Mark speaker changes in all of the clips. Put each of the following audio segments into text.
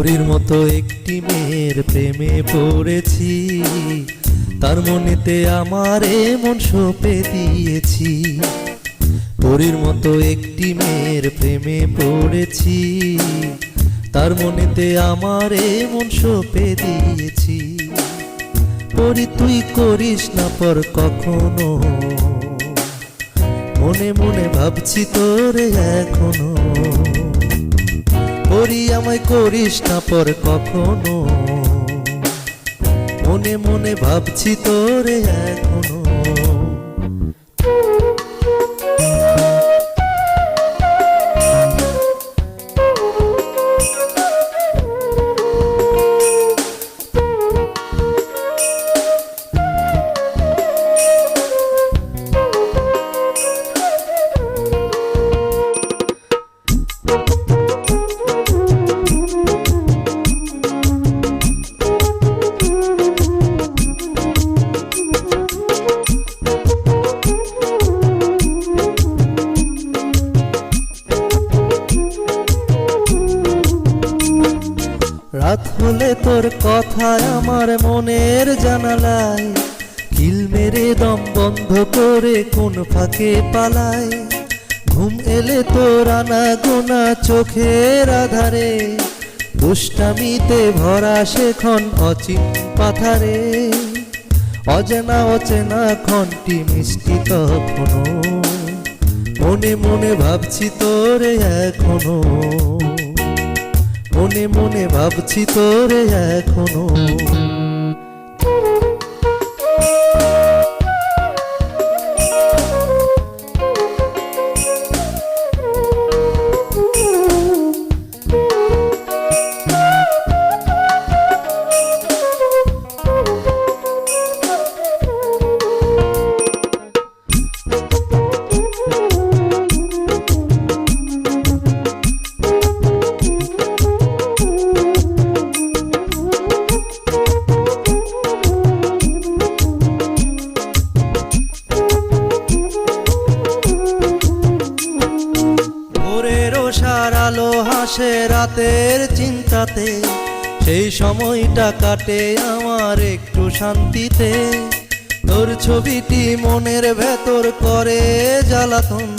Speaker 1: পরীর মতো একটি মেয়ের প্রেমে পড়েছি, তার মনেতে আমার মন সঁপে দিয়েছি। পরীর মতো একটি মেয়ের প্রেমে পড়েছি, তার মনেতে আমার মন সঁপে দিয়েছি। পরী তুই করিস না পর কখনো, মনে মনে ভাবছি তোরে এখনো। পরী আমায় করিস না পর কখনো, মনে মনে ভাবছি তোরে এখনো। রাত হলে তোর কথায় আমার মনের জানালায় কিল মেরে দম বন্ধ করে কোন ফাঁকে পালায়। ঘুম এলে তোর আনা গোনা চোখের আধারে, দুষ্টামিতে ভরা সেখন অচিন পাথারে। অজানা অচেনা ক্ষণটি মিষ্টি তখনো, মনে মনে ভাবছি তোরে এখনো। মনে মনে ভাবছি তোরে এখনো। আলো হাসে রাতের চিন্তাতে, সেই সময়টা কাটে আমার একটু শান্তিতে। তোর ছবিটি মনের ভেতর করে জ্বালাতন,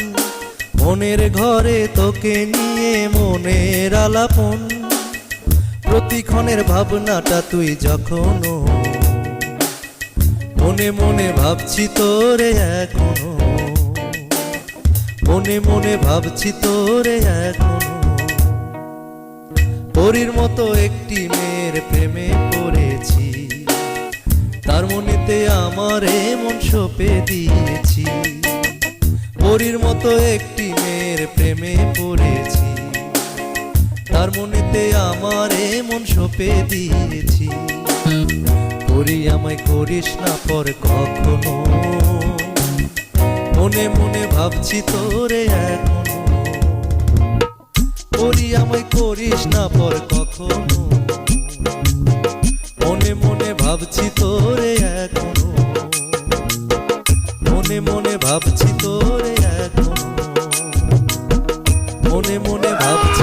Speaker 1: মনের ঘরে তোকে নিয়ে মনের আলাপন। প্রতিক্ষণের ভাবনাটা তুই যখনো, মনে মনে ভাবছি তোরে এখনো। মনে মনে ভাবছি তোরে এখনো। পরীর মতো একটি মেয়ের প্রেমে পড়েছি, তার মনেতে আমার মন সঁপে দিয়েছি। পরীর মতো একটি মেয়ের প্রেমে পড়েছি, তার মনেতে আমার মন সঁপে দিয়েছি। পরী আমায় করিস না পর কখনো, মনে মনে ভাবছি তোরে এখনো। পরী আমায় করিস না পর কখনো, মনে মনে ভাবছি তোরে এখনো। মনে মনে ভাবছি তোরে এখনো। মনে মনে ভাবছি